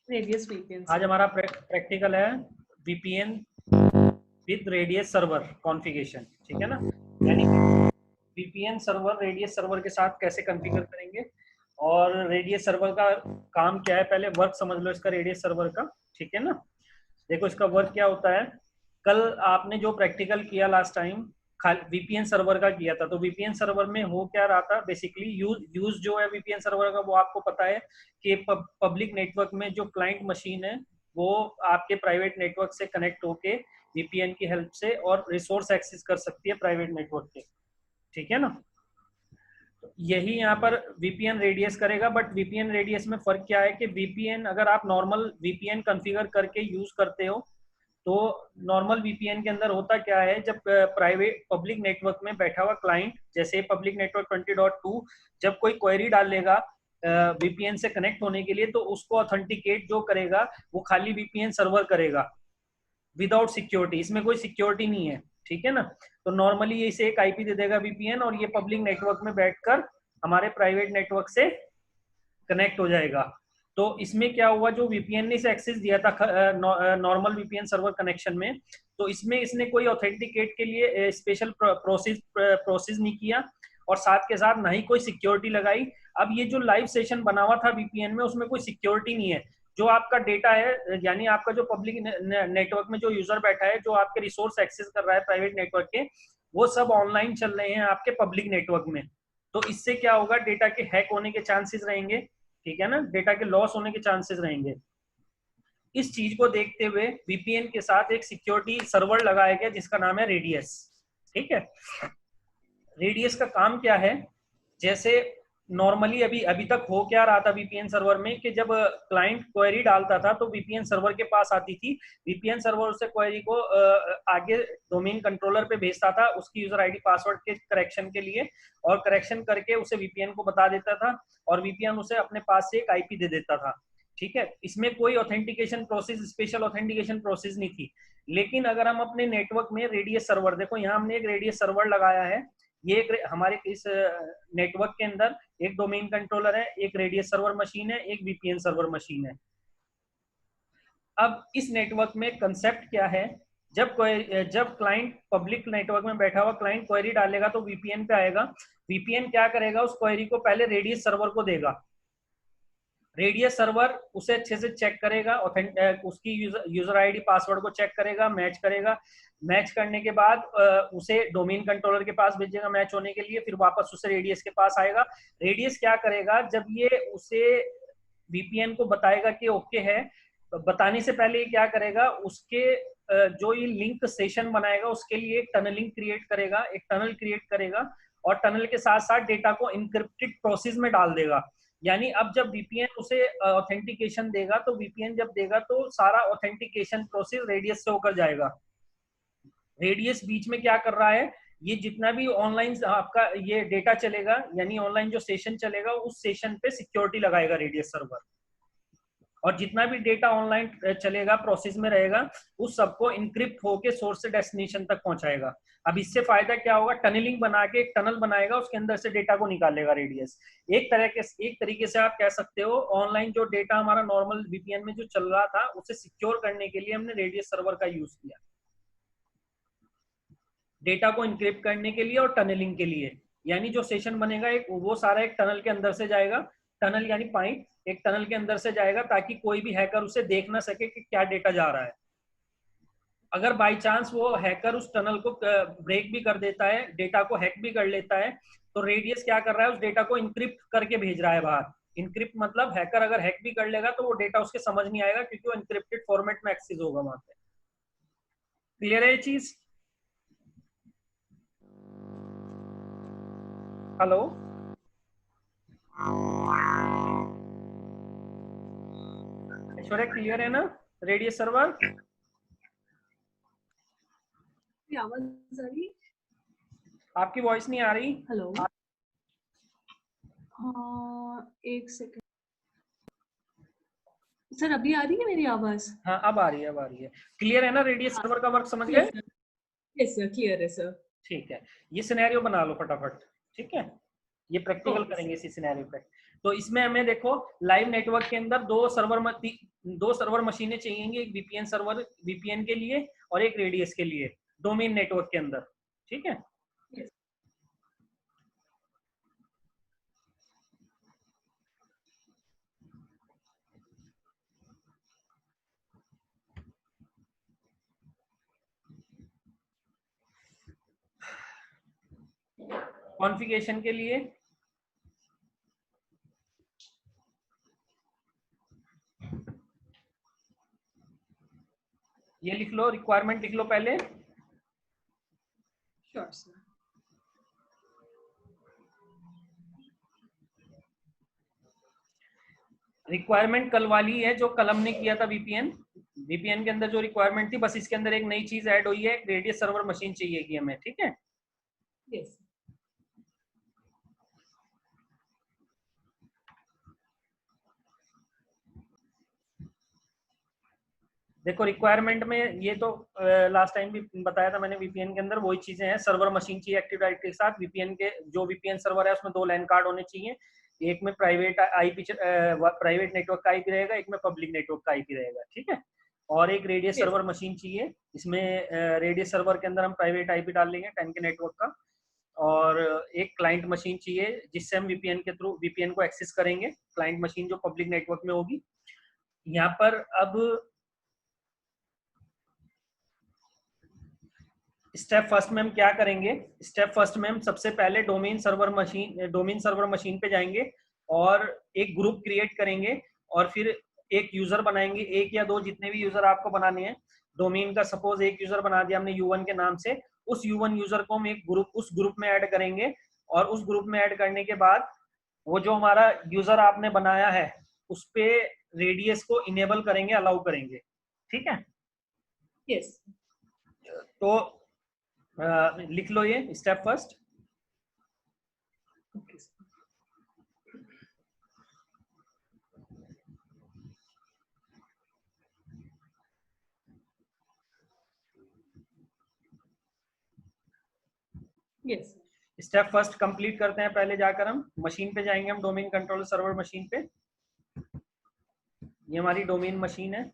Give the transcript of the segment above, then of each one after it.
Radius VPN. आज हमारा practical है VPN with radius server configuration, ठीक है ना। यानी वीपीएन सर्वर रेडियस सर्वर के साथ कैसे कॉन्फ़िगर करेंगे और रेडियस सर्वर का काम क्या है, पहले वर्क समझ लो इसका रेडियस सर्वर का, ठीक है ना। देखो इसका वर्क क्या होता है। कल आपने जो प्रैक्टिकल किया लास्ट टाइम वीपीएन सर्वर का किया था, तो वीपीएन सर्वर में हो क्या रहा था बेसिकली, यूज जो है वीपीएन सर्वर का वो आपको पता है कि पब्लिक नेटवर्क में जो क्लाइंट मशीन है वो आपके प्राइवेट नेटवर्क से कनेक्ट होके वीपीएन की हेल्प से और रिसोर्स एक्सेस कर सकती है प्राइवेट नेटवर्क के, ठीक है ना। यही यहाँ पर वीपीएन रेडियस करेगा, बट वीपीएन रेडियस में फर्क क्या है कि वीपीएन अगर आप नॉर्मल वीपीएन कॉन्फ़िगर करके यूज करते हो तो नॉर्मल वीपीएन के अंदर होता क्या है, जब प्राइवेट पब्लिक नेटवर्क में बैठा हुआ क्लाइंट, जैसे पब्लिक नेटवर्क 20.2 जब कोई क्वेरी डालेगा वीपीएन से कनेक्ट होने के लिए, तो उसको ऑथेंटिकेट जो करेगा वो खाली वीपीएन सर्वर करेगा विदाउट सिक्योरिटी, इसमें कोई सिक्योरिटी नहीं है, ठीक है ना। तो नॉर्मली ये इसे एक आईपी दे देगा वीपीएन और ये पब्लिक नेटवर्क में बैठकर हमारे प्राइवेट नेटवर्क से कनेक्ट हो जाएगा। तो इसमें क्या हुआ, जो वीपीएन ने इसे एक्सेस दिया था नॉर्मल वीपीएन सर्वर कनेक्शन में, तो इसमें इसने कोई ऑथेंटिकेट के लिए स्पेशल प्रोसेस नहीं किया और साथ के साथ ना ही कोई सिक्योरिटी लगाई। अब ये जो लाइव सेशन बना हुआ था वीपीएन में उसमें कोई सिक्योरिटी नहीं है। जो आपका डेटा है, यानी आपका जो पब्लिक नेटवर्क में जो यूजर बैठा है, जो आपके रिसोर्स एक्सेस कर रहा है प्राइवेट नेटवर्क के, वो सब ऑनलाइन चल रहे हैं आपके पब्लिक नेटवर्क में। तो इससे क्या होगा, डेटा के हैक होने के चांसेस रहेंगे, ठीक है ना, डेटा के लॉस होने के चांसेस रहेंगे। इस चीज को देखते हुए वीपीएन के साथ एक सिक्योरिटी सर्वर लगाया गया जिसका नाम है रेडियस, ठीक है। रेडियस का काम क्या है, जैसे नॉर्मली अभी तक हो क्या रहा था वीपीएन सर्वर में कि जब क्लाइंट क्वेरी डालता था तो वीपीएन सर्वर के पास आती थी, वीपीएन सर्वर उसे क्वेरी को आगे डोमेन कंट्रोलर पे भेजता था उसकी यूजर आईडी पासवर्ड के करेक्शन के लिए, और करेक्शन करके उसे वीपीएन को बता देता था और वीपीएन उसे अपने पास से एक आईपी दे देता था, ठीक है। इसमें कोई authentication process, special authentication process नहीं थी। लेकिन अगर हम अपने नेटवर्क में रेडियस सर्वर, देखो यहाँ हमने एक रेडियस सर्वर लगाया है, ये एक हमारे इस नेटवर्क के अंदर एक डोमेन कंट्रोलर है, एक रेडियस सर्वर मशीन है, एक वीपीएन सर्वर मशीन है। अब इस नेटवर्क में कंसेप्ट क्या है, जब क्लाइंट पब्लिक नेटवर्क में बैठा हुआ क्लाइंट क्वेरी डालेगा तो वीपीएन पे आएगा, वीपीएन क्या करेगा, उस क्वेरी को पहले रेडियस सर्वर को देगा, रेडियस सर्वर उसे अच्छे से चेक करेगा, उसकी यूजर आईडी पासवर्ड को चेक करेगा, मैच करेगा, मैच करने के बाद उसे डोमेन कंट्रोलर के पास भेजेगा मैच होने के लिए, फिर वापस उसे रेडियस के पास आएगा। रेडियस क्या करेगा, जब ये उसे वीपीएन को बताएगा कि ओके है, बताने से पहले ये क्या करेगा, उसके जो ये लिंक सेशन बनाएगा उसके लिए एक टनलिंग क्रिएट करेगा, एक टनल क्रिएट करेगा और टनल के साथ साथ डेटा को इनक्रिप्टेड प्रोसेस में डाल देगा। यानी अब जब वीपीएन उसे ऑथेंटिकेशन देगा, तो वीपीएन जब देगा तो सारा ऑथेंटिकेशन प्रोसेस रेडियस से होकर जाएगा। रेडियस बीच में क्या कर रहा है, ये जितना भी ऑनलाइन आपका ये डेटा चलेगा, यानी ऑनलाइन जो सेशन चलेगा उस सेशन पे सिक्योरिटी लगाएगा रेडियस सर्वर, और जितना भी डेटा ऑनलाइन चलेगा प्रोसेस में रहेगा उस सबको इनक्रिप्ट होके सोर्स से डेस्टिनेशन तक पहुंचाएगा। अब इससे फायदा क्या होगा, टनलिंग बना के एक टनल बनाएगा, उसके अंदर से डेटा को निकालेगा रेडियस। एक तरीके से आप कह सकते हो ऑनलाइन जो डेटा हमारा नॉर्मल वीपीएन में जो चल रहा था उसे सिक्योर करने के लिए हमने रेडियस सर्वर का यूज किया, डेटा को इनक्रिप्ट करने के लिए और टनलिंग के लिए। यानी जो सेशन बनेगा एक वो सारा एक टनल के अंदर से जाएगा, टनल यानी पाइप एक टनल के अंदर से जाएगा ताकि कोई भी हैकर उसे देख ना सके कि क्या डेटा जा रहा है। अगर बाय चांस वो हैकर उस टनल को ब्रेक भी कर देता है, डेटा को हैक भी कर लेता है, तो रेडियस क्या कर रहा है, उस डेटा को इनक्रिप्ट करके भेज रहा है बाहर। इनक्रिप्ट मतलब हैकर अगर हैक भी कर लेगा तो वो डेटा उसके समझ नहीं आएगा क्योंकि वो इनक्रिप्टेड फॉर्मेट में एक्सेस होगा वहां पे। क्लियर है ये चीज? हेलो, ऐश्वर्या क्लियर है ना रेडियस सर्वर? आवाज आ रही? आपकी वॉइस नहीं आ रही। हेलो, हाँ एक सेकंड सर, अभी आ रही है मेरी आवाज? हाँ अब आ रही है, अब आ रही है। क्लियर है ना रेडियस सर्वर का वर्क, समझ गए? यस सर, क्लियर है सर। ठीक है, ये सिनेरियो बना लो फटाफट, ठीक है, ये प्रैक्टिकल ओके करेंगे इसी सिनेरियो पे। तो इसमें हमें देखो लाइव नेटवर्क के अंदर दो सर्वर मशीनें चाहिए, एक वीपीएन सर्वर वीपीएन के लिए और एक रेडियस के लिए डोमेन नेटवर्क के अंदर, ठीक है। Yes. कॉन्फ़िगरेशन के लिए ये लिख लो, रिक्वायरमेंट लिख लो पहले। Sure, sir. रिक्वायरमेंट कल वाली है जो कल हमने किया था वीपीएन के अंदर जो रिक्वायरमेंट थी, बस इसके अंदर एक नई चीज ऐड हुई है, एक रेडियस सर्वर मशीन चाहिएगी हमें, ठीक है। Yes. देखो रिक्वायरमेंट में ये तो लास्ट टाइम भी बताया था मैंने, वीपीएन के अंदर वही चीजें हैं। सर्वर मशीन चाहिए एक्टिव डायरेक्टरी के साथ, वीपीएन के जो वीपीएन सर्वर है उसमें 2 लैन कार्ड होने चाहिए, एक में प्राइवेट नेटवर्क का आईपी रहेगा, एक में पब्लिक नेटवर्क का आईपी रहेगा, ठीक है। और एक रेडियस Yes. सर्वर मशीन चाहिए, इसमें रेडियस सर्वर के अंदर हम प्राइवेट आईपी डाल लेंगे 10 के नेटवर्क का, और एक क्लाइंट मशीन चाहिए जिससे हम वीपीएन के थ्रू वीपीएन को एक्सेस करेंगे, क्लाइंट मशीन जो पब्लिक नेटवर्क में होगी। यहाँ पर अब स्टेप फर्स्ट में हम क्या करेंगे, स्टेप फर्स्ट में हम सबसे पहले डोमेन सर्वर मशीन पे जाएंगे और एक ग्रुप क्रिएट करेंगे, और फिर एक यूजर बनाएंगे, एक या दो जितने भी यूजर आपको बनाने हैं डोमेन का। सपोज एक यूजर बना दिया हमने U1 के नाम से, उस U1 यूजर को हम उस ग्रुप में ऐड करेंगे, और उस ग्रुप में ऐड करने के बाद वो जो हमारा यूजर आपने बनाया है उस पे रेडियस को इनेबल करेंगे, अलाउ करेंगे, ठीक है। Yes. तो लिख लो ये step first. Okay, sir. Yes. Step first complete करते हैं, पहले जाकर हम मशीन पे जाएंगे, हम डोमेन कंट्रोलर सर्वर मशीन पे। ये हमारी डोमेन मशीन है।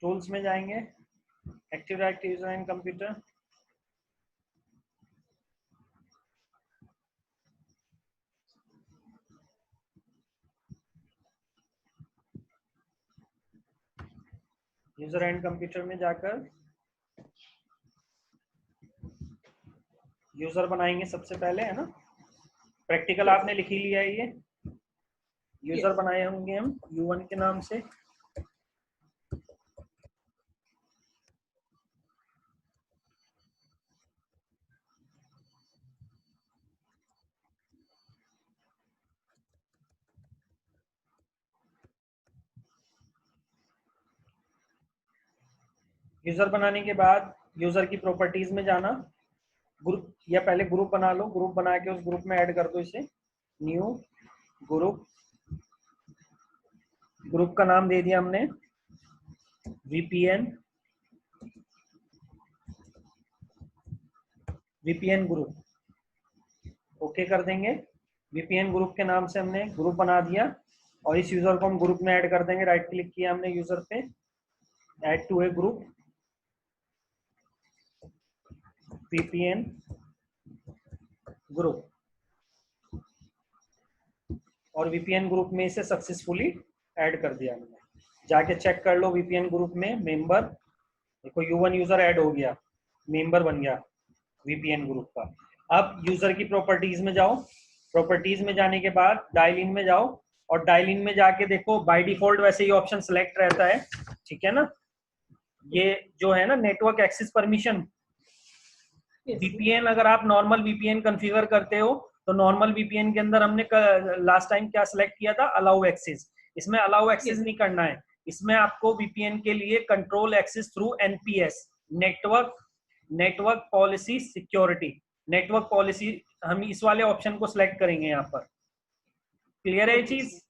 टूल्स में जाएंगे, active directory user and computer, user and computer में जाकर यूजर बनाएंगे सबसे पहले, है ना। प्रैक्टिकल आपने लिख ही लिया है, ये यूजर Yes. बनाए होंगे हम U1 के नाम से। यूजर बनाने के बाद यूजर की प्रॉपर्टीज में जाना, ग्रुप या पहले ग्रुप बना लो, ग्रुप बना के उस ग्रुप में ऐड कर दो इसे, न्यू ग्रुप, ग्रुप का नाम दे दिया हमने VPN, VPN ग्रुप ओके कर देंगे। VPN ग्रुप के नाम से हमने ग्रुप बना दिया और इस यूजर को हम ग्रुप में ऐड कर देंगे। राइट क्लिक किया हमने यूजर पे, add to a group, VPN group, और VPN ग्रुप में इसे सक्सेसफुली ऐड कर दिया हमने। जाके चेक कर लो VPN ग्रुप में मेंबर, देखो U1 यूजर ऐड हो गया, मेंबर बन गया VPN ग्रुप का। अब यूजर की प्रॉपर्टीज में जाओ, प्रॉपर्टीज में जाने के बाद डायल इन में जाओ और डायल इन में जाके देखो बाय डिफॉल्ट वैसे ही ऑप्शन सेलेक्ट रहता है, ठीक है ना। ये जो है ना network access permission, Yes. VPN अगर आप नॉर्मल VPN कॉन्फ़िगर करते हो तो नॉर्मल VPN के अंदर हमने लास्ट टाइम क्या सिलेक्ट किया था, अलाउ एक्सेस। इसमें अलाउ एक्सेस Yes. नहीं करना है, इसमें आपको VPN के लिए control access through NPS, network policy security, network policy, हम इस वाले ऑप्शन को सिलेक्ट करेंगे यहाँ पर। क्लियर है ये Okay, चीज? sir.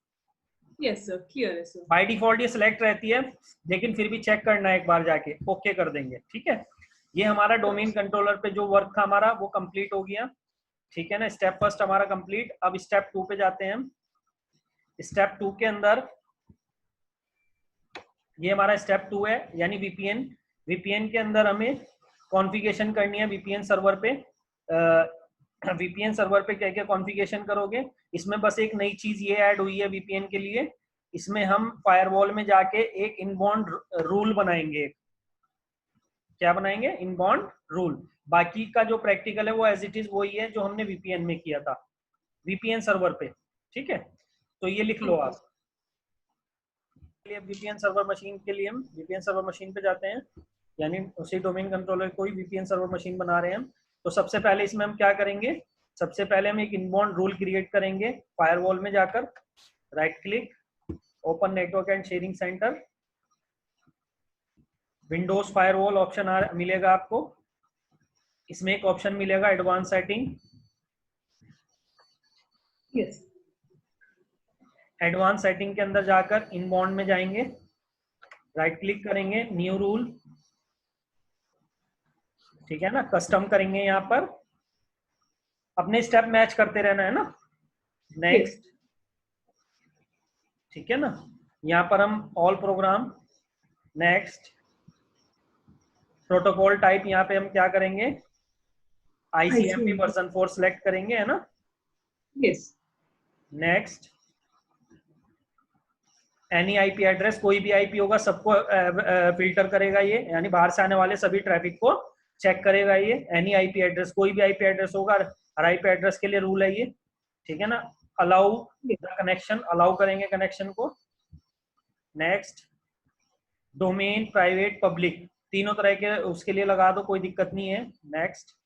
Yes, sir. Clear है, sir. बाय डिफॉल्ट ये सिलेक्ट रहती है, लेकिन फिर भी चेक करना है एक बार जाके, ओके कर देंगे, ठीक है। ये हमारा डोमेन कंट्रोलर पे जो वर्क था हमारा वो कंप्लीट हो गया, ठीक है ना। स्टेप फर्स्ट हमारा कंप्लीट। अब स्टेप 2 पे जाते हैं हम। स्टेप 2 के अंदर ये हमारा स्टेप 2 है, यानी VPN के अंदर हमें कॉन्फ़िगरेशन करनी है VPN सर्वर पे। VPN सर्वर पे क्या क्या कॉन्फ़िगरेशन करोगे, इसमें बस एक नई चीज ये ऐड हुई है VPN के लिए, इसमें हम फायरवॉल में जाके एक इनबाउंड रूल बनाएंगे। क्या बनाएंगे? Inbound rule. बाकी का जो प्रैक्टिकल है वो एज इट इज वही है जो हमने VPN में किया था, VPN सर्वर पे, ठीक है। तो ये लिख लो आप। VPN सर्वर मशीन के लिए हम VPN सर्वर मशीन पे जाते हैं, यानी उसी डोमेन कंट्रोलर को ही VPN सर्वर मशीन बना रहे हैं हम। तो सबसे पहले इसमें हम क्या करेंगे, सबसे पहले हम एक इनबाउंड रूल क्रिएट करेंगे फायरवॉल में जाकर। Right click, open network and sharing centre, Windows firewall option मिलेगा आपको। इसमें एक ऑप्शन मिलेगा advance setting. Yes. Advance setting के अंदर जाकर इनबाउंड में जाएंगे, राइट क्लिक करेंगे, न्यू रूल, ठीक है ना। कस्टम करेंगे, यहाँ पर अपने स्टेप मैच करते रहना है ना। नेक्स्ट, ठीक है ना। यहाँ पर हम all programme, next, protocol type यहाँ पे हम क्या करेंगे, ICMP वर्जन 4 सेलेक्ट करेंगे, है ना। Yes. Next, any IP address, कोई भी IP होगा सबको फिल्टर करेगा ये, यानी बाहर से आने वाले सभी ट्रैफिक को चेक करेगा ये। एनी IP एड्रेस, कोई भी IP एड्रेस होगा, हर IP एड्रेस के लिए रूल है ये, ठीक है ना। अलाउ द कनेक्शन, अलाउ करेंगे कनेक्शन को। नेक्स्ट, डोमेन प्राइवेट पब्लिक, तीनों तरह के उसके लिए लगा दो, कोई दिक्कत नहीं है। नेक्स्ट,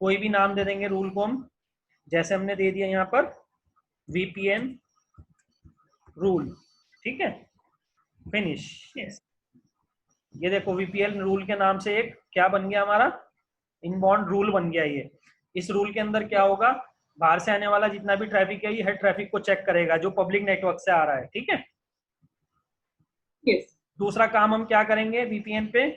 कोई भी नाम दे देंगे रूल को हम, जैसे हमने दे दिया यहाँ पर VPN रूल, ठीक है। फिनिश। Yes. ये देखो VPN रूल के नाम से एक क्या बन गया हमारा, इनबाउंड रूल बन गया ये। इस रूल के अंदर क्या होगा, बाहर से आने वाला जितना भी ट्रैफिक है ये हर ट्रैफिक को चेक करेगा जो पब्लिक नेटवर्क से आ रहा है, ठीक है। Yes. दूसरा काम हम क्या करेंगे VPN पे,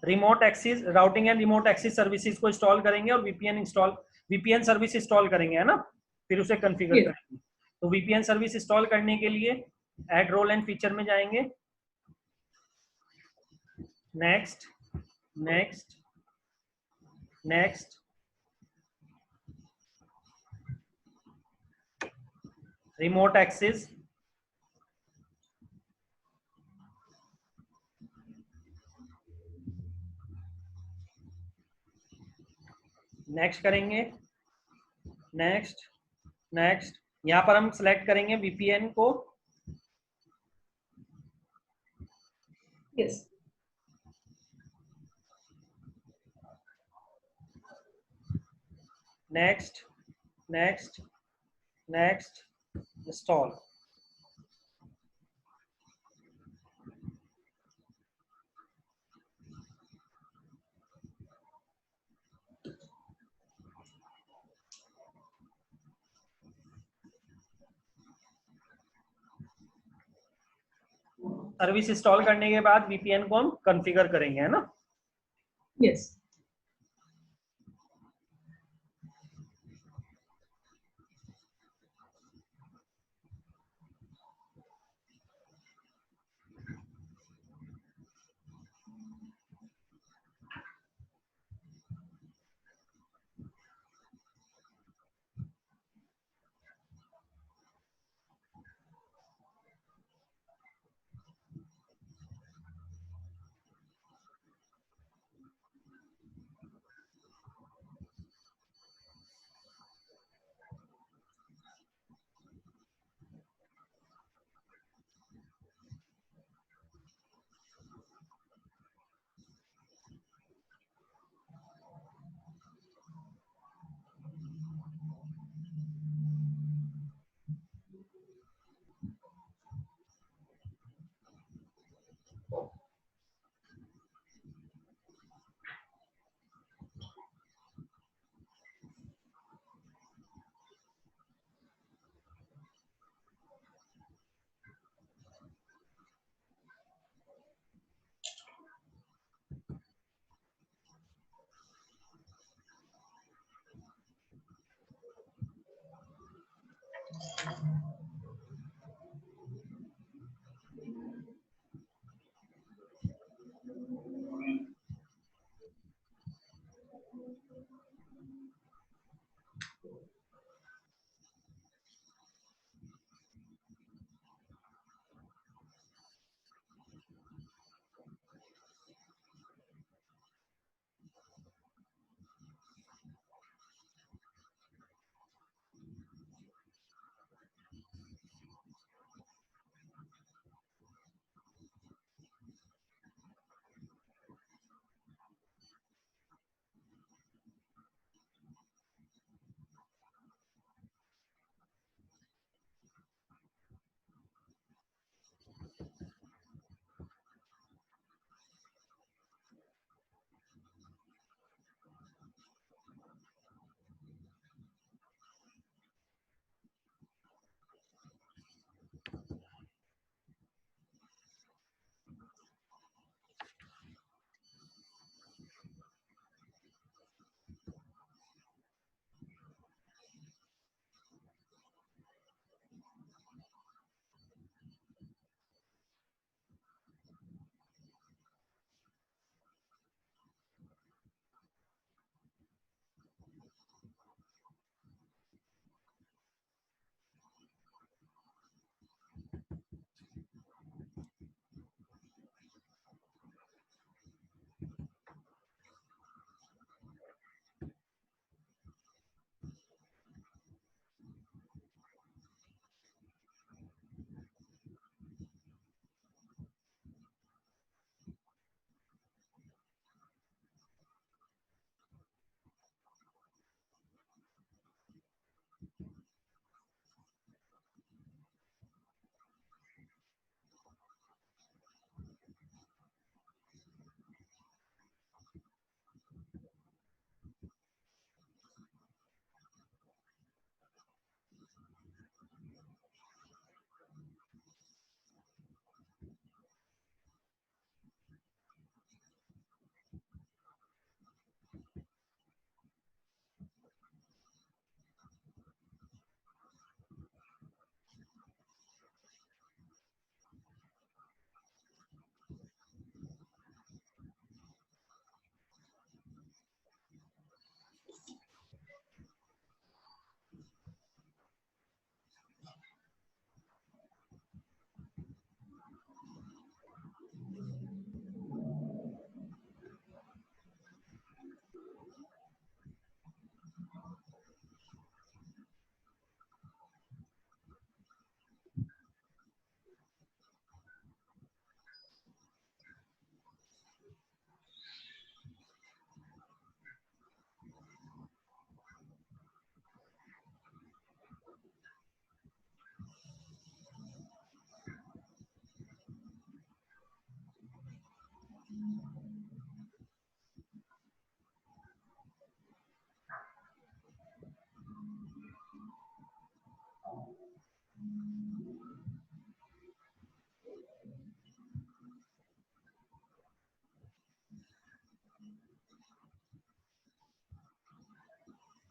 remote access routing and remote access services को इंस्टॉल करेंगे और VPN सर्विस इंस्टॉल करेंगे, है ना। फिर उसे कॉन्फ़िगर Yes. करेंगे। तो VPN सर्विस इंस्टॉल करने के लिए ऐड रोल एंड फीचर में जाएंगे। Next, next, next, remote access, next करेंगे। नेक्स्ट, नेक्स्ट, यहाँ पर हम सिलेक्ट करेंगे VPN को। Yes. Next, next, next, install. Service install करने के बाद VPN को हम कॉन्फ़िगर करेंगे, है ना। Yes.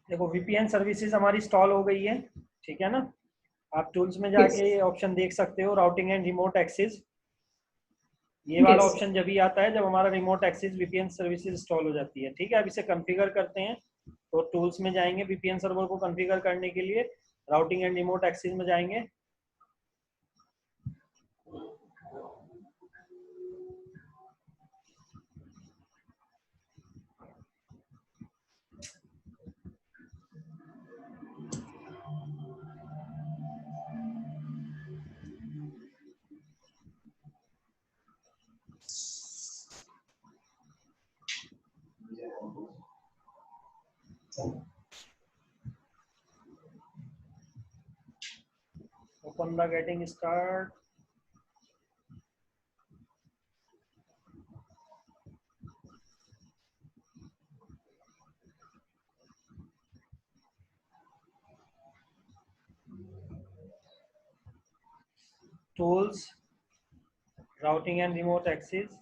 देखो वीपीएन सर्विसेज हमारी इंस्टॉल हो गई है, ठीक है ना। आप टूल्स में Yes. जाके ये ऑप्शन देख सकते हो, राउटिंग एंड रिमोट एक्सेस। ये वाला Yes. ऑप्शन जब ही आता है जब हमारा remote access VPN services install हो जाती है, ठीक है। अब इसे कॉन्फ़िगर करते हैं, तो टूल्स में जाएंगे, वीपीएन सर्वर को कॉन्फ़िगर करने के लिए राउटिंग एंड रिमोट एक्सेस में जाएंगे। Open the getting start. Tools, routing and remote access,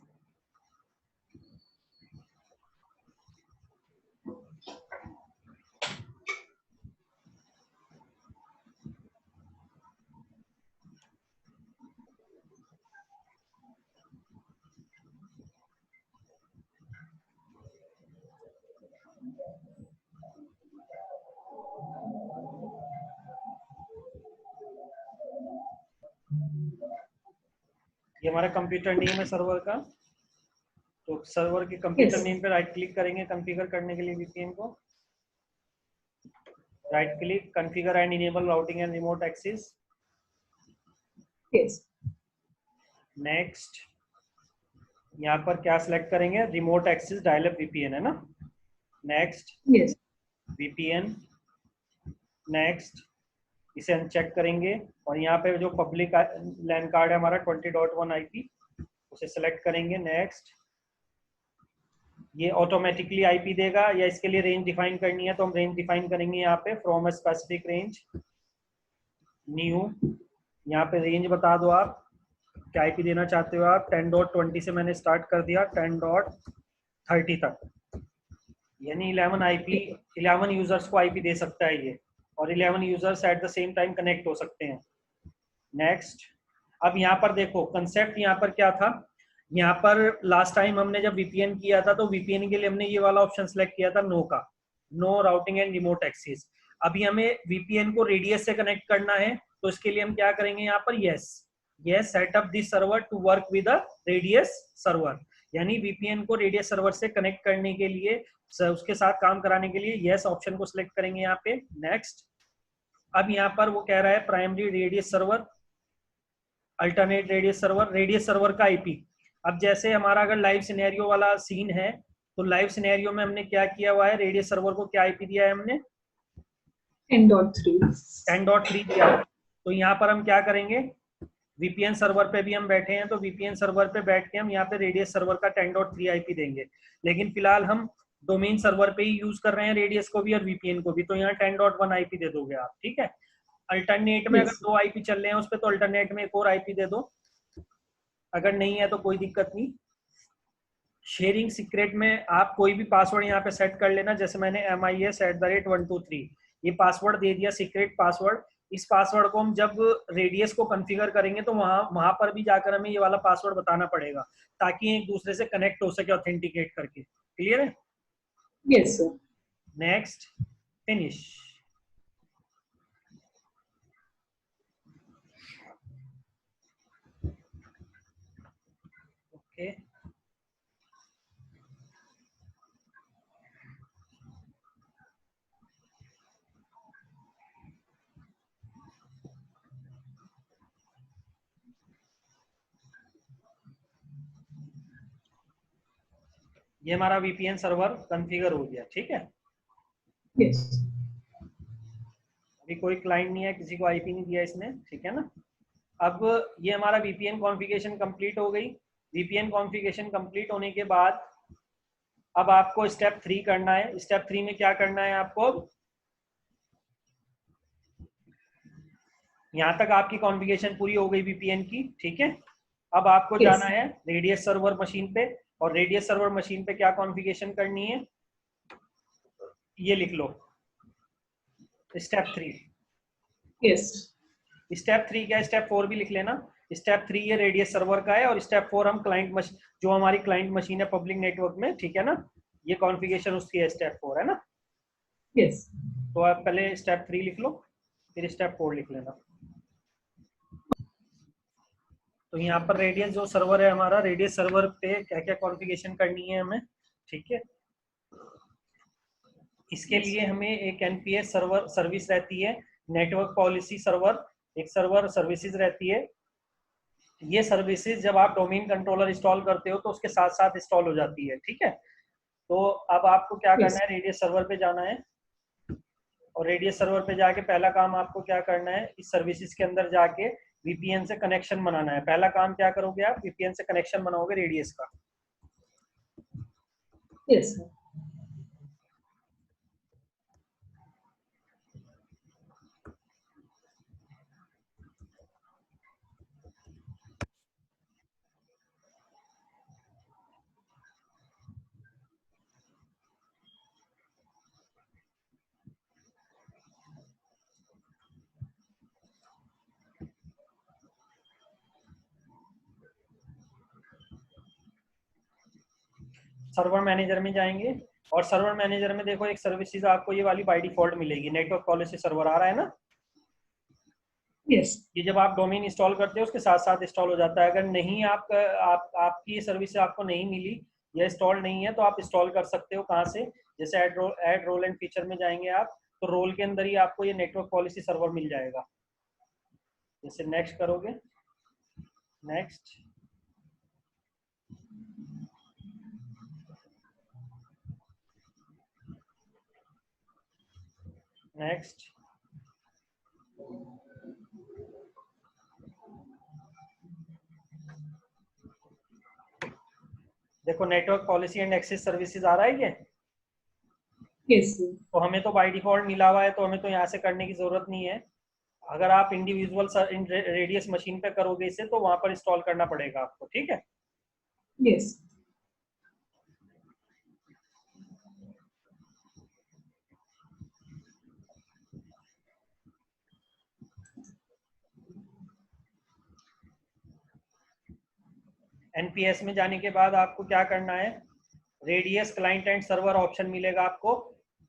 ये हमारा कंप्यूटर नेम है सर्वर का। तो सर्वर के कंप्यूटर Yes. नेम पे राइट क्लिक करेंगे कॉन्फ़िगर करने के लिए वीपीएन को। Right click, configure and enable routing and remote access. Yes. Next, यहाँ पर क्या सिलेक्ट करेंगे, रिमोट एक्सेस डायल-अप वीपीएन है ना। Next, Yes. वीपीएन। नेक्स्ट, इसे अनचेक करेंगे और यहाँ पे जो पब्लिक लैन कार्ड है हमारा 20.1 आईपी, उसे सेलेक्ट करेंगे। नेक्स्ट, ये ऑटोमेटिकली आईपी देगा या इसके लिए रेंज डिफाइन करनी है तो हम रेंज डिफाइन करेंगे यहाँ पे, from a specific range, new. यहाँ पे रेंज बता दो आप क्या आईपी देना चाहते हो आप। 10.20 से मैंने स्टार्ट कर दिया 10.30 तक, यानी 11 आईपी, 11 यूजर्स को आईपी दे सकता है ये, और 11 users at the same time connect हो सकते हैं। नेक्स्ट, अब यहाँ पर देखो कंसेप्ट यहाँ पर क्या था। यहाँ पर लास्ट टाइम हमने जब वीपीएन किया था तो वीपीएन के लिए हमने ये वाला ऑप्शन सेलेक्ट किया था, नो का, no routing and remote access. अभी हमें वीपीएन को रेडियस से कनेक्ट करना है तो इसके लिए हम क्या करेंगे, यहाँ पर yes, yes set up this server to work with a RADIUS server, यानी वीपीएन को रेडियस सर्वर से कनेक्ट करने के लिए, उसके साथ काम कराने के लिए यस ऑप्शन को सिलेक्ट करेंगे यहाँ पे। नेक्स्ट, अब यहाँ पर वो कह रहा है primary radius server, alternate radius server का आईपी। अब जैसे हमारा अगर लाइव सिनेरियो वाला सीन है तो लाइव सिनेरियो में हमने क्या किया हुआ है, रेडियस सर्वर को क्या आईपी दिया है हमने, 10.3. 10.3 दिया है। तो यहाँ पर हम क्या करेंगे, वीपीएन सर्वर पे भी हम बैठे हैं तो वीपीएन सर्वर पे बैठ के हम यहाँ पे रेडियस सर्वर का 10.3 आईपी देंगे, लेकिन फिलहाल हम डोमेन सर्वर पे ही यूज कर रहे हैं रेडियस को भी और वीपीएन को भी, तो यहाँ 10.1 आईपी दे दोगे आप, ठीक है। अल्टरनेट में अगर Yes. 2 आईपी चल रहे हैं उस पर तो अल्टरनेट में एक और आईपी दे दो, अगर नहीं है तो कोई दिक्कत नहीं। शेयरिंग सीक्रेट में आप कोई भी पासवर्ड यहाँ पे सेट कर लेना, जैसे मैंने MIS@123 ये पासवर्ड दे दिया, सीक्रेट पासवर्ड। इस पासवर्ड को हम जब रेडियस को कॉन्फ़िगर करेंगे तो वहां पर भी जाकर हमें ये वाला पासवर्ड बताना पड़ेगा ताकि एक दूसरे से कनेक्ट हो सके ऑथेंटिकेट करके। क्लियर है? Yes, sir. Next, finish. Okay, ये हमारा वीपीएन सर्वर कॉन्फ़िगर हो गया, ठीक है। Yes. अभी कोई क्लाइंट नहीं है, किसी को आईपी नहीं दिया इसने, ठीक है ना। अब ये हमारा वीपीएन कॉन्फ़िगरेशन कंप्लीट हो गई। वीपीएन कॉन्फ़िगरेशन कंप्लीट होने के बाद अब आपको स्टेप 3 करना है। स्टेप 3 में क्या करना है आपको, यहाँ तक आपकी कॉन्फ़िगरेशन पूरी हो गई वीपीएन की, ठीक है। अब आपको Yes. जाना है रेडियस सर्वर मशीन पे, और रेडियस सर्वर मशीन पे क्या कॉन्फ़िगरेशन करनी है ये लिख लो, स्टेप 3। Yes. स्टेप 3 क्या है, स्टेप 4 भी लिख लेना। स्टेप 3 ये रेडियस सर्वर का है और स्टेप 4 हम क्लाइंट जो हमारी क्लाइंट मशीन है पब्लिक नेटवर्क में, ठीक है ना, ये कॉन्फ़िगरेशन उसकी है, स्टेप 4 है ना। Yes. तो आप पहले स्टेप 3 लिख लो फिर स्टेप 4 लिख लेना। तो यहाँ पर रेडियस जो सर्वर है हमारा, रेडियस सर्वर पे क्या क्या कॉन्फ़िगरेशन करनी है हमें, ठीक है। इसके लिए हमें एक एनपीएस सर्वर सर्विस रहती है, नेटवर्क पॉलिसी सर्वर, एक सर्वर सर्विसेज रहती है। ये सर्विसेज जब आप डोमेन कंट्रोलर इंस्टॉल करते हो तो उसके साथ साथ इंस्टॉल हो जाती है, ठीक है। तो अब आपको क्या Yes. करना है, रेडियस सर्वर पे जाना है और रेडियस सर्वर पे जाके पहला काम आपको क्या करना है, इस सर्विसेज के अंदर जाके वीपीएन से कनेक्शन बनाना है। पहला काम क्या करोगे आप, वीपीएन से कनेक्शन बनाओगे रेडियस का। Yes, sir. सर्वर मैनेजर में जाएंगे और सर्वर मैनेजर में देखो एक सर्विसेज आपको ये वाली बाय डिफॉल्ट मिलेगी, नेटवर्क पॉलिसी सर्वर आ रहा है ना। Yes. ये जब आप डोमेन इंस्टॉल करते हो उसके साथ साथ इंस्टॉल हो जाता है। अगर नहीं आपकी ये सर्विस आपको नहीं मिली या इंस्टॉल नहीं है तो आप इंस्टॉल कर सकते हो। कहाँ से? जैसे ऐड रोल एंड फीचर में जाएंगे आप, तो रोल के अंदर ही आपको ये नेटवर्क पॉलिसी सर्वर मिल जाएगा। जैसे नेक्स्ट करोगे, नेक्स्ट, नेक्स्ट, देखो network policy and access services आ रहा है ये। Yes. तो हमें तो बाय डिफॉल्ट मिला हुआ है, तो हमें तो यहाँ से करने की जरूरत नहीं है। अगर आप इंडिविजुअल रेडियस मशीन पे करोगे इसे तो वहां पर इंस्टॉल करना पड़ेगा आपको, ठीक है। Yes. एनपीएस में जाने के बाद आपको क्या करना है, radius client and server option मिलेगा आपको,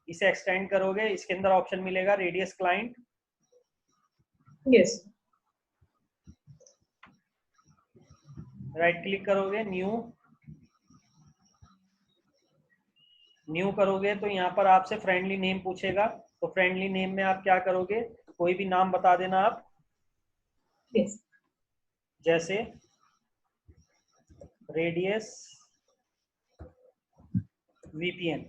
इसे एक्सटेंड करोगे, इसके अंदर ऑप्शन मिलेगा radius client, Yes. Right click करोगे, न्यू करोगे तो यहाँ पर आपसे फ्रेंडली नेम पूछेगा। तो फ्रेंडली नेम में आप क्या करोगे, कोई भी नाम बता देना आप, Yes. जैसे रेडियस वीपीएन,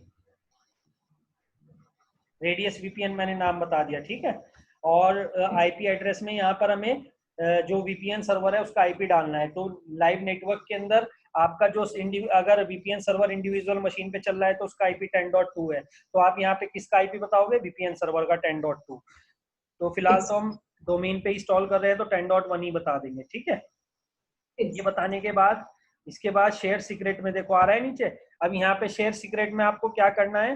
रेडियस वीपीएन मैंने नाम बता दिया, ठीक है। और आईपी एड्रेस में यहाँ पर हमें जो वीपीएन सर्वर है उसका आईपी डालना है। तो लाइव नेटवर्क के अंदर आपका जो अगर वीपीएन सर्वर इंडिविजुअल मशीन पे चल रहा है तो उसका आईपी 10.2 है। तो आप यहाँ पे किसका आईपी बताओगे, वीपीएन सर्वर का 10.2। तो फिलहाल Yes. तो हम डोमेन पे इंस्टॉल कर रहे हैं तो 10.1 ही बता देंगे, ठीक है। Yes. ये बताने के बाद इसके बाद शेयर सीक्रेट में देखो आ रहा है नीचे। अब यहाँ पे शेयर सीक्रेट में आपको क्या करना है,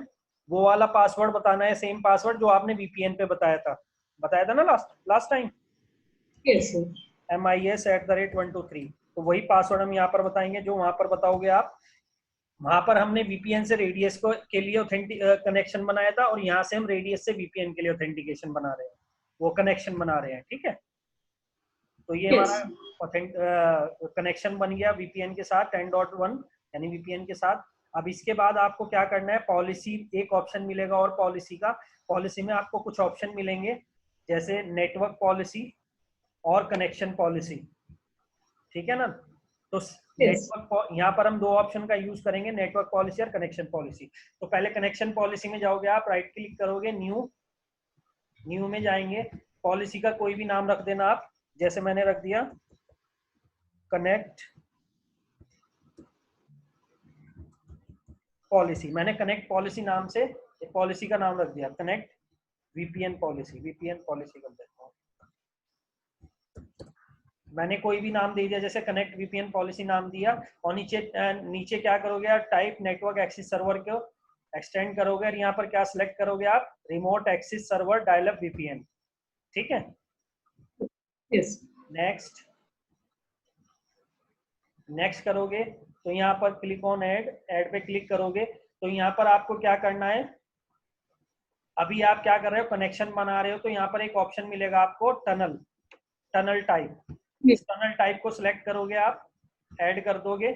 वो वाला पासवर्ड बताना है, सेम पासवर्ड जो आपने वीपीएन पे बताया था ना लास्ट टाइम, Yes. MIS@123। तो वही पासवर्ड हम यहाँ पर बताएंगे जो वहां पर बताओगे आप। वहां पर हमने वीपीएन से रेडियस को के लिए ऑथेंटिक कनेक्शन बनाया था, और यहाँ से हम रेडियस से वीपीएन के लिए ऑथेंटिकेशन बना रहे हैं, वो कनेक्शन बना रहे हैं, ठीक है। तो ये Yes. हमारा कनेक्शन बन गया वीपीएन के साथ 10.1 यानी वीपीएन के साथ। अब इसके बाद आपको क्या करना है, पॉलिसी एक ऑप्शन मिलेगा, और पॉलिसी में आपको कुछ ऑप्शन मिलेंगे, जैसे नेटवर्क पॉलिसी और कनेक्शन पॉलिसी, ठीक है ना। तो Yes. नेटवर्क, यहाँ पर हम दो ऑप्शन का यूज करेंगे, नेटवर्क पॉलिसी और कनेक्शन पॉलिसी। तो पहले कनेक्शन पॉलिसी में जाओगे आप, राइट क्लिक करोगे, न्यू में जाएंगे, पॉलिसी का कोई भी नाम रख देना आप, जैसे मैंने रख दिया कनेक्ट पॉलिसी। मैंने कनेक्ट पॉलिसी नाम से एक पॉलिसी का नाम रख दिया, कनेक्ट वीपीएन पॉलिसी कर देता हूँ। मैंने कोई भी नाम दे दिया, जैसे कनेक्ट वीपीएन पॉलिसी नाम दिया, और नीचे क्या करोगे आप, टाइप नेटवर्क एक्सेस सर्वर को एक्सटेंड करोगे, और यहाँ पर क्या सिलेक्ट करोगे आप, remote access server dial up VPN, ठीक है। Yes. नेक्स्ट करोगे तो यहाँ पर क्लिक ऑन ऐड पे क्लिक करोगे, तो यहाँ पर आपको क्या करना है, अभी आप क्या कर रहे हो, कनेक्शन बना रहे हो, तो यहाँ पर एक ऑप्शन मिलेगा आपको टनल टाइप। इस टनल टाइप को सिलेक्ट करोगे आप, ऐड कर दोगे।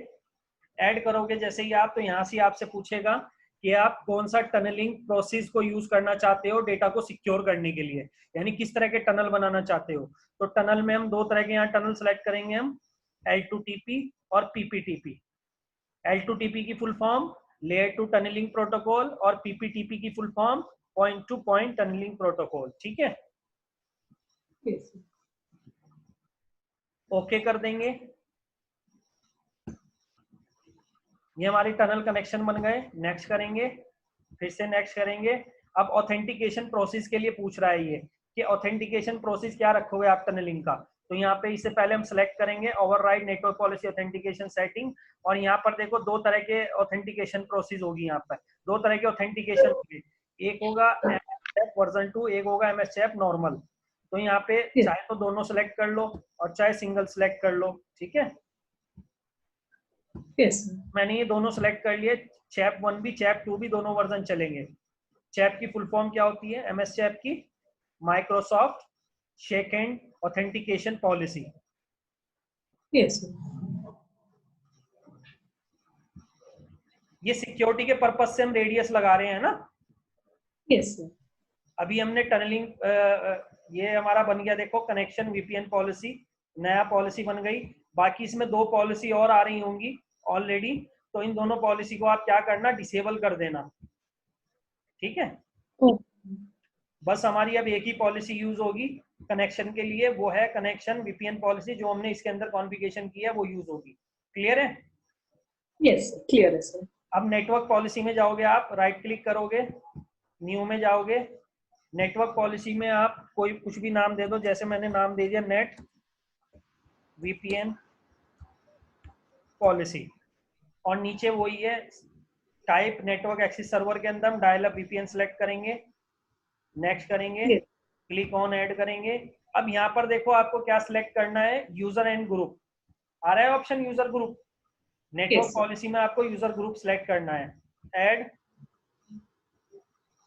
ऐड करोगे जैसे ही आप, तो यहाँ से आपसे पूछेगा कि आप कौन सा टनलिंग प्रोसेस को यूज करना चाहते हो डेटा को सिक्योर करने के लिए, यानी किस तरह के टनल बनाना चाहते हो। तो टनल में हम दो तरह के यहाँ टनल सेलेक्ट करेंगे, हम L2TP और PPTP। L2TP की full form layer two tunnelling protocol, और PPTP की full form point to point tunnelling protocol, ठीक है। Yes. ओके कर देंगे, ये हमारी टनल कनेक्शन बन गए। नेक्स्ट करेंगे, फिर से नेक्स्ट करेंगे। अब ऑथेंटिकेशन प्रोसेस के लिए पूछ रहा है ये कि ऑथेंटिकेशन प्रोसेस क्या रखोगे आप टनलिंग का। तो यहाँ पे इससे पहले हम सेलेक्ट करेंगे override network policy authentication setting, और यहाँ पर देखो दो तरह के ऑथेंटिकेशन प्रोसेस होगी, यहाँ पर दो तरह के ऑथेंटिकेशन होंगे, एक होगा MSChef वर्जन 2, एक होगा MSChef नॉर्मल। तो यहाँ पे चाहे तो दोनों सेलेक्ट कर लो और चाहे सिंगल सेलेक्ट कर लो, ठीक है। Yes. मैंने ये दोनों सेलेक्ट कर लिए, चैप 1 भी चैप 2 भी दोनों वर्जन चलेंगे। चैप की फुल फॉर्म क्या होती है, MS चैप की Microsoft shake hand authentication policy. Yes, sir. ये सिक्योरिटी के पर्पज से हम रेडियस लगा रहे हैं ना। Yes, sir. अभी हमने टनलिंग, ये हमारा बन गया, देखो कनेक्शन वीपीएन पॉलिसी, नया पॉलिसी बन गई। बाकी इसमें 2 पॉलिसी और आ रही होंगी ऑलरेडी, तो इन दोनों पॉलिसी को आप क्या करना, डिसेबल कर देना, ठीक है। Oh, बस हमारी अब एक ही पॉलिसी यूज होगी कनेक्शन के लिए, वो है कनेक्शन वीपीएन पॉलिसी, जो हमने इसके अंदर कॉन्फ़िगरेशन किया है वो यूज होगी। क्लियर है। yes, sir. Clear, sir. अब नेटवर्क पॉलिसी में जाओगे, आप राइट क्लिक करोगे, न्यू में जाओगे, नेटवर्क पॉलिसी में आप कोई कुछ भी नाम दे दो, जैसे मैंने नाम दे दिया नेट वीपीएन पॉलिसी, और नीचे वही है टाइप नेटवर्क एक्सेस सर्वर के अंदर हम डायल अप वीपीएन सेलेक्ट करेंगे, नेक्स्ट करेंगे, Yes, क्लिक ऑन ऐड करेंगे। अब यहाँ पर देखो आपको क्या सिलेक्ट करना है, यूजर एंड ग्रुप आ रहा है option, user group. Network yes, sir. Policy में आपको यूजर ग्रुप सिलेक्ट करना है, add,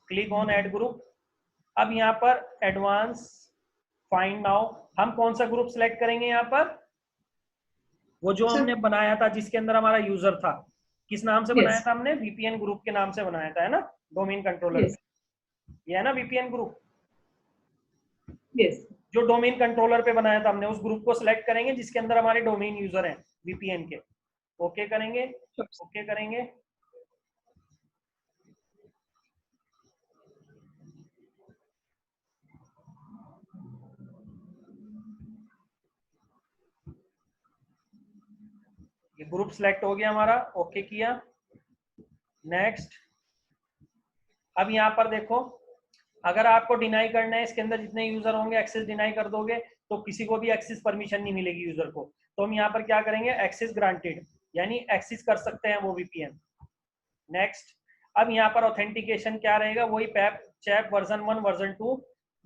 click on add group. अब यहाँ पर एडवांस फाइंड नाउ, हम कौन सा ग्रुप सिलेक्ट करेंगे यहाँ पर, वो जो Sir, हमने बनाया था जिसके अंदर हमारा यूजर था, किस नाम से बनाया yes, था हमने, वीपीएन ग्रुप के नाम से बनाया था, है ना, डोमेन कंट्रोलर yes, पे, ये है ना वीपीएन ग्रुप, yes, जो डोमेन कंट्रोलर पे बनाया था हमने, उस ग्रुप को सिलेक्ट करेंगे जिसके अंदर हमारे डोमेन यूजर हैं वीपीएन के। ओके करेंगे, sure, sir. ओके करेंगे। ये ग्रुप सिलेक्ट हो गया हमारा, ओके किया, नेक्स्ट। अब यहाँ पर देखो, अगर आपको डिनाई करना है, इसके अंदर जितने यूजर होंगे एक्सेस डिनाई कर दोगे तो किसी को भी एक्सेस परमिशन नहीं मिलेगी यूजर को, तो हम यहाँ पर क्या करेंगे, एक्सेस ग्रांटेड, यानी एक्सेस कर सकते हैं वो वीपीएन। नेक्स्ट। अब यहाँ पर ऑथेंटिकेशन क्या रहेगा, वही पैप चैप वर्जन 1 वर्जन 2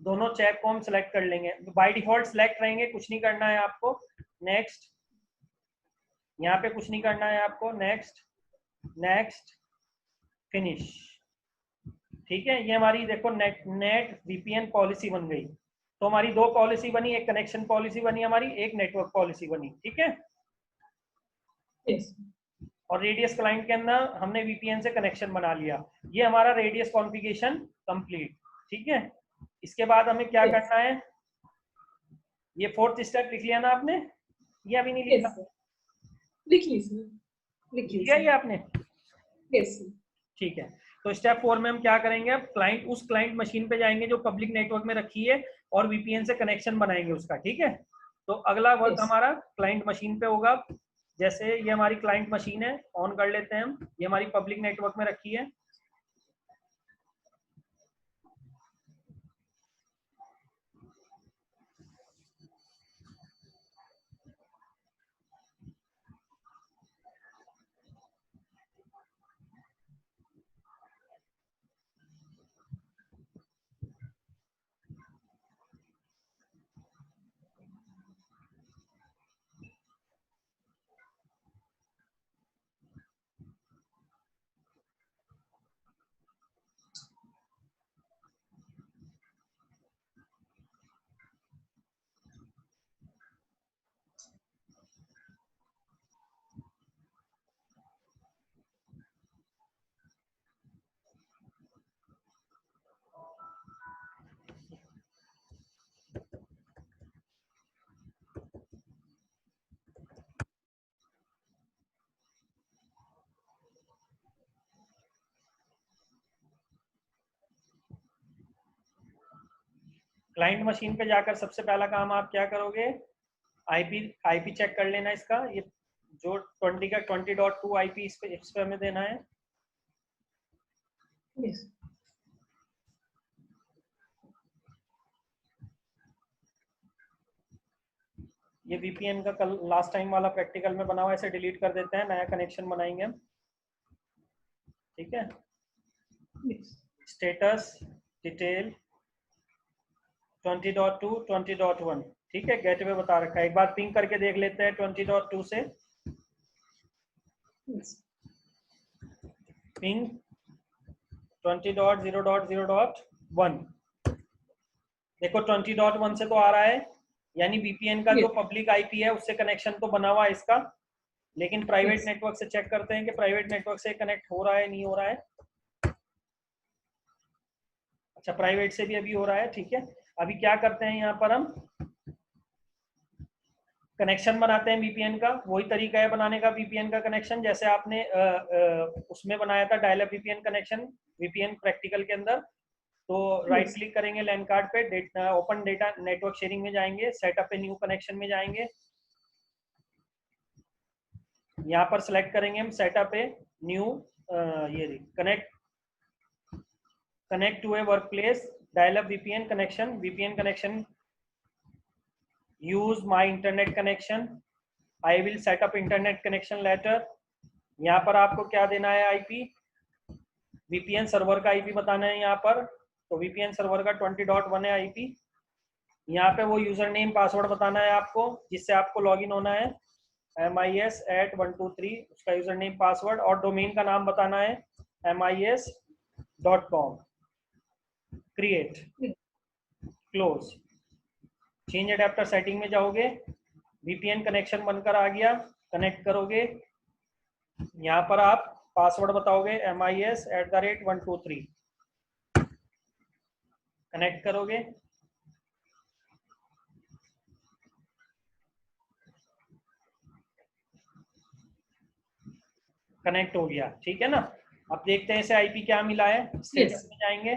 दोनों चैप को हम सिलेक्ट कर लेंगे, बाय डिफॉल्ट सिलेक्ट रहेंगे, कुछ नहीं करना है आपको। नेक्स्ट, यहाँ पे कुछ नहीं करना है आपको, नेक्स्ट, नेक्स्ट, फिनिश। ठीक है, ये हमारी देखो नेट वीपीएन पॉलिसी बन गई। तो हमारी 2 पॉलिसी बनी, एक कनेक्शन पॉलिसी बनी हमारी, एक नेटवर्क पॉलिसी बनी, ठीक है। Yes, और रेडियस क्लाइंट के अंदर हमने वीपीएन से कनेक्शन बना लिया, ये हमारा रेडियस कॉन्फ़िगरेशन कंप्लीट, ठीक है। इसके बाद हमें क्या yes, करना है, ये 4th स्टेप लिख लिया ना आपने, ये अभी नहीं yes, लिखा, sir. लिख ली, sir. लिख ली, लिख लिया sir. ये आपने, Yes, sir. ठीक है। तो स्टेप 4 में हम क्या करेंगे, अब क्लाइंट, उस क्लाइंट मशीन पे जाएंगे जो पब्लिक नेटवर्क में रखी है और वीपीएन से कनेक्शन बनाएंगे उसका, ठीक है। तो अगला वर्क Yes, हमारा क्लाइंट मशीन पे होगा। जैसे ये हमारी क्लाइंट मशीन है, ऑन कर लेते हैं हम, ये हमारी पब्लिक नेटवर्क में रखी है। क्लाइंट मशीन पे जाकर सबसे पहला काम आप क्या करोगे, आईपी चेक कर लेना इसका, ये जो 20 का 20.2 आईपी इस पे हमें देना है। yes, ये वीपीएन का कल लास्ट टाइम वाला प्रैक्टिकल में बना हुआ, ऐसे डिलीट कर देते हैं, नया कनेक्शन बनाएंगे हम, ठीक है। yes, स्टेटस डिटेल 20.2 20.1, ठीक है, गेटवे बता रखा है, एक बार पिंग करके देख लेते हैं 20.2 से, yes, पिंग 20.0.0.1, देखो 20.1 से तो आ रहा है, यानी VPN का जो Yes. पब्लिक आईपी है उससे कनेक्शन तो बना हुआ है इसका, लेकिन प्राइवेट Yes. नेटवर्क से चेक करते हैं कि प्राइवेट नेटवर्क से कनेक्ट हो रहा है नहीं हो रहा है। अच्छा, प्राइवेट से भी अभी हो रहा है, ठीक है। अभी क्या करते हैं, यहाँ पर हम कनेक्शन बनाते हैं VPN का। वही तरीका है बनाने का VPN का कनेक्शन, जैसे आपने उसमें बनाया था dial-up VPN connection VPN practical के अंदर। तो राइट Yes. क्लिक करेंगे लैन कार्ड पे, ओपन डेटा नेटवर्क शेयरिंग में जाएंगे, सेटअप ए न्यू कनेक्शन में जाएंगे। यहाँ पर सिलेक्ट करेंगे हम सेटअप ए न्यू, ये connect to a workplace dial up VPN connection use my internet connection, I will set up internet connection later। यहाँ पर आपको क्या देना है, आईपी VPN सर्वर का आईपी बताना है यहाँ पर। तो VPN सर्वर का 20.1 है आईपी। यहाँ पे वो यूजर नेम पासवर्ड बताना है आपको जिससे आपको लॉगिन होना है, MIS@123 उसका यूजर नेम पासवर्ड, और डोमेन का नाम बताना है MIS.com। Create, close, change adapter setting में जाओगे, VPN कनेक्शन बनकर आ गया, कनेक्ट करोगे। यहाँ पर आप पासवर्ड बताओगे MIS@123, कनेक्ट करोगे। कनेक्ट हो गया, ठीक है ना। अब देखते हैं इसे आईपी क्या मिला है। Status Yes. में जाएंगे,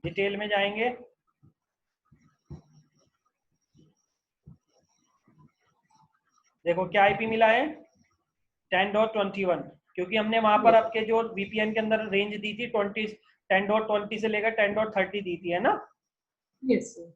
डिटेल में जाएंगे, देखो क्या आईपी मिला है 10.21, क्योंकि हमने वहां पर Yes. आपके जो VPN के अंदर रेंज दी थी 10.20 से लेकर 10.30 दी थी, है ना। Yes. Sir.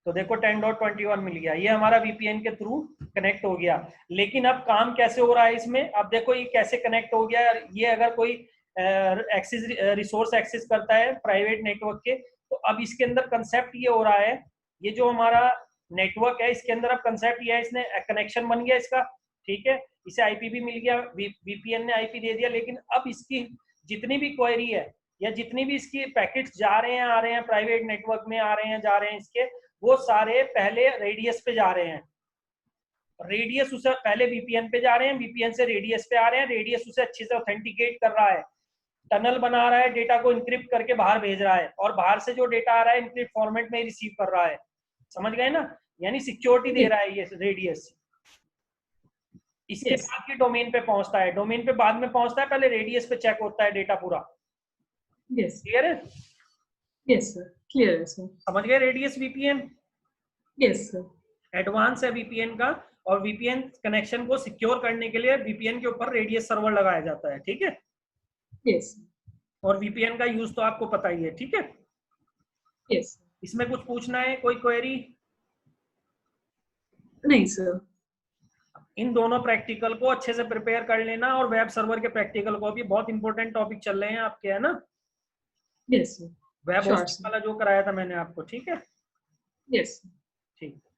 तो देखो 10.21 मिल गया, ये हमारा VPN के थ्रू कनेक्ट हो गया। लेकिन अब काम कैसे हो रहा है इसमें, अब देखो ये कैसे कनेक्ट हो गया। ये अगर कोई एक्सेस रिसोर्स एक्सेस करता है प्राइवेट नेटवर्क के, तो अब इसके अंदर कंसेप्ट ये हो रहा है, ये जो हमारा नेटवर्क है इसके अंदर अब कंसेप्ट ये है, इसने कनेक्शन बन गया इसका, ठीक है। इसे आईपी भी मिल गया, VPN ने आईपी दे दिया, लेकिन अब इसकी जितनी भी क्वेरी है या जितनी भी इसकी पैकेट्स जा रहे हैं आ रहे हैं प्राइवेट नेटवर्क में, आ रहे हैं जा रहे हैं इसके, वो सारे पहले रेडियस पे जा रहे हैं। रेडियस उसे पहले VPN पे जा रहे हैं, VPN से रेडियस पे आ रहे हैं, रेडियस उसे अच्छे से ऑथेंटिकेट कर रहा है, टनल बना रहा है, डेटा को इंक्रिप्ट करके बाहर भेज रहा है, और बाहर से जो डेटा आ रहा है इंक्रिप्ट फॉर्मेट में रिसीव कर रहा है। समझ गए ना, यानी सिक्योरिटी दे रहा है ये रेडियस। इसके Yes. बाद ये डोमेन पे पहुंचता है, डोमेन पे बाद में पहुंचता है, पहले रेडियस पे चेक होता है डेटा पूरा। Yes. क्लियर है, Yes, sir. Clear, sir. समझ गए। Radius VPN Yes, sir. Advance है VPN का, और VPN कनेक्शन को सिक्योर करने के लिए VPN के ऊपर रेडियस सर्वर लगाया जाता है, ठीक है। Yes. और VPN का यूज तो आपको पता ही है, ठीक है। Yes. इसमें कुछ पूछना है, कोई क्वेरी? नहीं सर। इन दोनों प्रैक्टिकल को अच्छे से प्रिपेयर कर लेना, और वेब सर्वर के प्रैक्टिकल को भी, बहुत इंपॉर्टेंट टॉपिक चल रहे हैं आपके, है ना। Yes sir. Web Sure, hosting sir. वाला जो कराया था मैंने आपको, ठीक है। Yes. ठीक।